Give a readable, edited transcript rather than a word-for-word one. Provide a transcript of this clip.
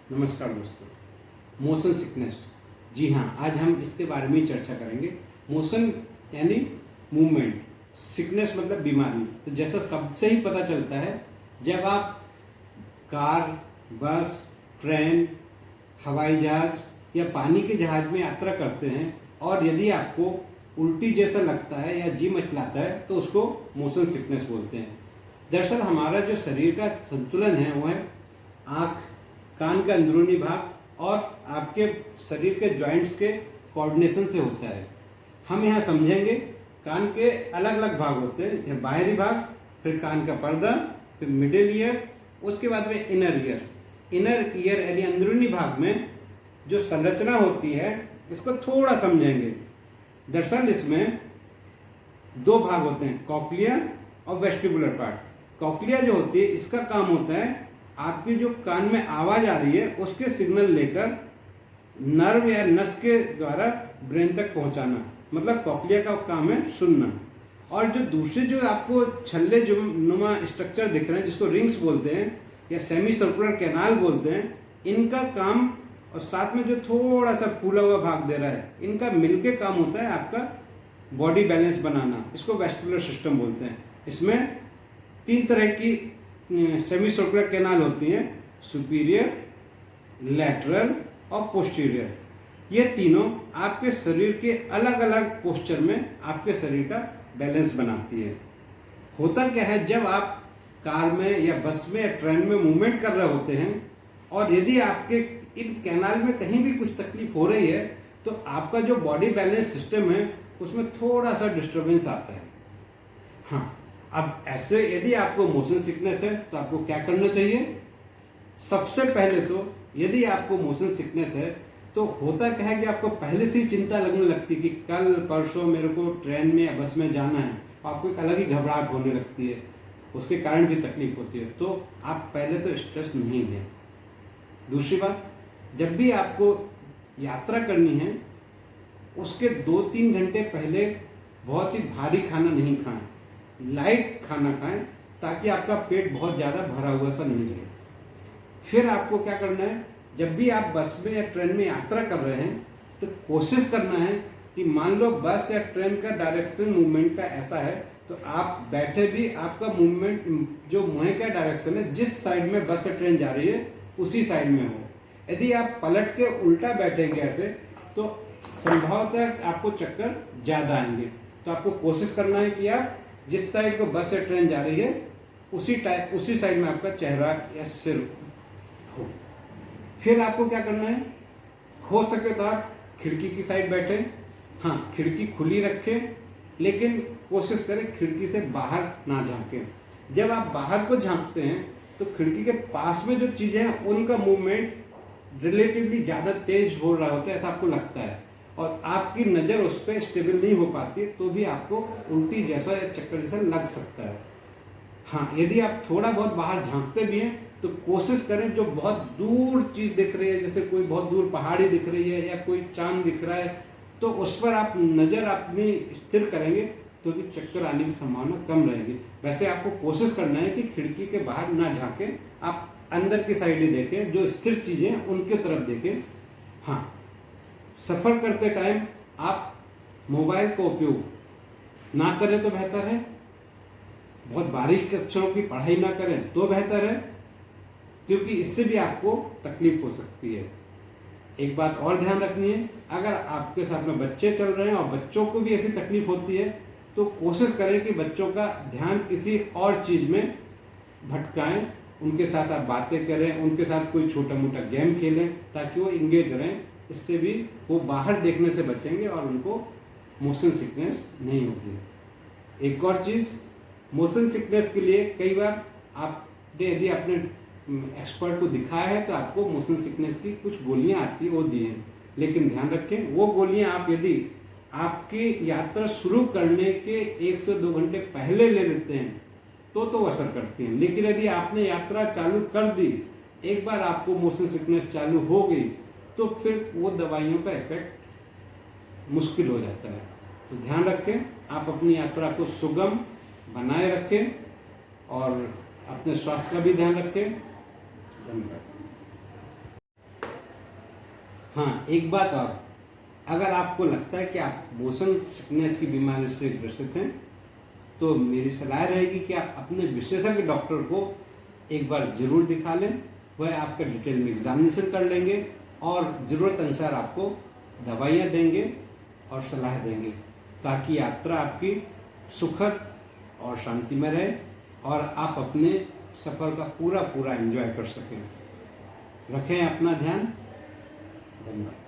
नमस्कार दोस्तों। Motion sickness, जी हाँ, आज हम इसके बारे में चर्चा करेंगे। मोशन यानी मूवमेंट, सिकनेस मतलब बीमारी। तो जैसा शब्द से ही पता चलता है, जब आप कार, बस, ट्रेन, हवाई जहाज या पानी के जहाज में यात्रा करते हैं और यदि आपको उल्टी जैसा लगता है या जी मचलाता है तो उसको मोशन सिकनेस बोलते हैं। दरअसल हमारा जो शरीर का संतुलन है वो है आँख, कान का अंदरूनी भाग और आपके शरीर के जॉइंट्स के कोऑर्डिनेशन से होता है। हम यहाँ समझेंगे कान के अलग अलग भाग होते हैं, यह बाहरी भाग, फिर कान का पर्दा, फिर मिडिल ईयर, उसके बाद में इनर ईयर। इनर ईयर यानी अंदरूनी भाग में जो संरचना होती है इसको थोड़ा समझेंगे। दरअसल इसमें दो भाग होते हैं, कॉक्लिया और वेस्टिबुलर पार्ट। कॉक्लिया जो होती है इसका काम होता है आपकी जो कान में आवाज आ रही है उसके सिग्नल लेकर नर्व या नस के द्वारा ब्रेन तक पहुंचाना, मतलब कॉक्लिया का काम है सुनना। और जो दूसरे जो आपको छल्ले नुमा स्ट्रक्चर दिख रहे हैं जिसको रिंग्स बोलते हैं या सेमी सर्कुलर कैनाल बोलते हैं, इनका काम और साथ में जो थोड़ा सा फूला हुआ भाग दे रहा है, इनका मिलके काम होता है आपका बॉडी बैलेंस बनाना। इसको वेस्टिबुलर सिस्टम बोलते हैं। इसमें तीन तरह की सेमी सर्कुलर कैनाल होती हैं, सुपीरियर, लैटरल और पोस्टीरियर। ये तीनों आपके शरीर के अलग अलग पोस्चर में आपके शरीर का बैलेंस बनाती है। होता क्या है, जब आप कार में या बस में या ट्रेन में मूवमेंट कर रहे होते हैं और यदि आपके इन कैनाल में कहीं भी कुछ तकलीफ हो रही है तो आपका जो बॉडी बैलेंस सिस्टम है उसमें थोड़ा सा डिस्टर्बेंस आता है। हाँ, अब ऐसे यदि आपको मोशन सिकनेस है तो आपको क्या करना चाहिए? सबसे पहले तो यदि आपको मोशन सिकनेस है तो होता क्या है कि आपको पहले से ही चिंता लगने लगती है कि कल परसों मेरे को ट्रेन में या बस में जाना है, आपको एक अलग ही घबराहट होने लगती है, उसके कारण भी तकलीफ होती है। तो आप पहले तो स्ट्रेस नहीं लें। दूसरी बात, जब भी आपको यात्रा करनी है उसके 2-3 घंटे पहले बहुत ही भारी खाना नहीं खाएं, लाइट खाना खाएं ताकि आपका पेट बहुत ज़्यादा भरा हुआ सा नहीं रहे। फिर आपको क्या करना है, जब भी आप बस में या ट्रेन में यात्रा कर रहे हैं तो कोशिश करना है कि मान लो बस या ट्रेन का डायरेक्शन मूवमेंट का ऐसा है तो आप बैठे भी आपका मूवमेंट जो मुंह का डायरेक्शन है, जिस साइड में बस या ट्रेन जा रही है उसी साइड में हो। यदि आप पलट के उल्टा बैठेंगे ऐसे तो संभवतः आपको चक्कर ज़्यादा आएंगे। तो आपको कोशिश करना है कि आप जिस साइड को बस या ट्रेन जा रही है उसी साइड में आपका चेहरा या सिर हो। फिर आपको क्या करना है, हो सके तो आप खिड़की की साइड बैठें। हाँ, खिड़की खुली रखें लेकिन कोशिश करें खिड़की से बाहर ना झांकें। जब आप बाहर को झांकते हैं तो खिड़की के पास में जो चीज़ें हैं उनका मूवमेंट रिलेटिवली ज़्यादा तेज हो रहा होता है, ऐसा आपको लगता है, और आपकी नज़र उस पर स्टेबल नहीं हो पाती है तो भी आपको उल्टी जैसा या चक्कर जैसा लग सकता है। हाँ, यदि आप थोड़ा बहुत बाहर झांकते भी हैं तो कोशिश करें जो बहुत दूर चीज़ दिख रही है, जैसे कोई बहुत दूर पहाड़ी दिख रही है या कोई चांद दिख रहा है, तो उस पर आप नज़र अपनी स्थिर करेंगे तो भी चक्कर आने की संभावना कम रहेगी। वैसे आपको कोशिश करना है कि खिड़की के बाहर ना झांकें, आप अंदर की साइड ही देखें, जो स्थिर चीज़ें हैं उनके तरफ देखें। हाँ, सफ़र करते टाइम आप मोबाइल का उपयोग ना करें तो बेहतर है। बहुत बारीक अक्षरों की पढ़ाई ना करें तो बेहतर है, क्योंकि इससे भी आपको तकलीफ हो सकती है। एक बात और ध्यान रखनी है, अगर आपके साथ में बच्चे चल रहे हैं और बच्चों को भी ऐसी तकलीफ होती है तो कोशिश करें कि बच्चों का ध्यान किसी और चीज़ में भटकाएं, उनके साथ आप बातें करें, उनके साथ कोई छोटा मोटा गेम खेलें ताकि वो इंगेज रहें। इससे भी वो बाहर देखने से बचेंगे और उनको मोशन सिकनेस नहीं होगी। एक और चीज़, मोशन सिकनेस के लिए कई बार आपने यदि अपने एक्सपर्ट को दिखाया है तो आपको मोशन सिकनेस की कुछ गोलियां आती है, वो दी हैं, लेकिन ध्यान रखें वो गोलियां आप यदि आपकी यात्रा शुरू करने के 1 से 2 घंटे पहले ले लेते हैं तो असर करती हैं। लेकिन यदि आपने यात्रा चालू कर दी, एक बार आपको मोशन सिकनेस चालू हो गई तो फिर वो दवाइयों का इफेक्ट मुश्किल हो जाता है। तो ध्यान रखें, आप अपनी यात्रा को सुगम बनाए रखें और अपने स्वास्थ्य का भी ध्यान रखें। धन्यवाद। हाँ, एक बात और, अगर आपको लगता है कि आप मोशन सिकनेस की बीमारी से ग्रसित हैं, तो मेरी सलाह रहेगी कि आप अपने विशेषज्ञ डॉक्टर को एक बार जरूर दिखा लें। वह आपका डिटेल में एग्जामिनेशन कर लेंगे और ज़रूरत अनुसार आपको दवाइयाँ देंगे और सलाह देंगे, ताकि यात्रा आपकी सुखद और शांतिमय रहे और आप अपने सफ़र का पूरा एंजॉय कर सकें। रखें अपना ध्यान। धन्यवाद।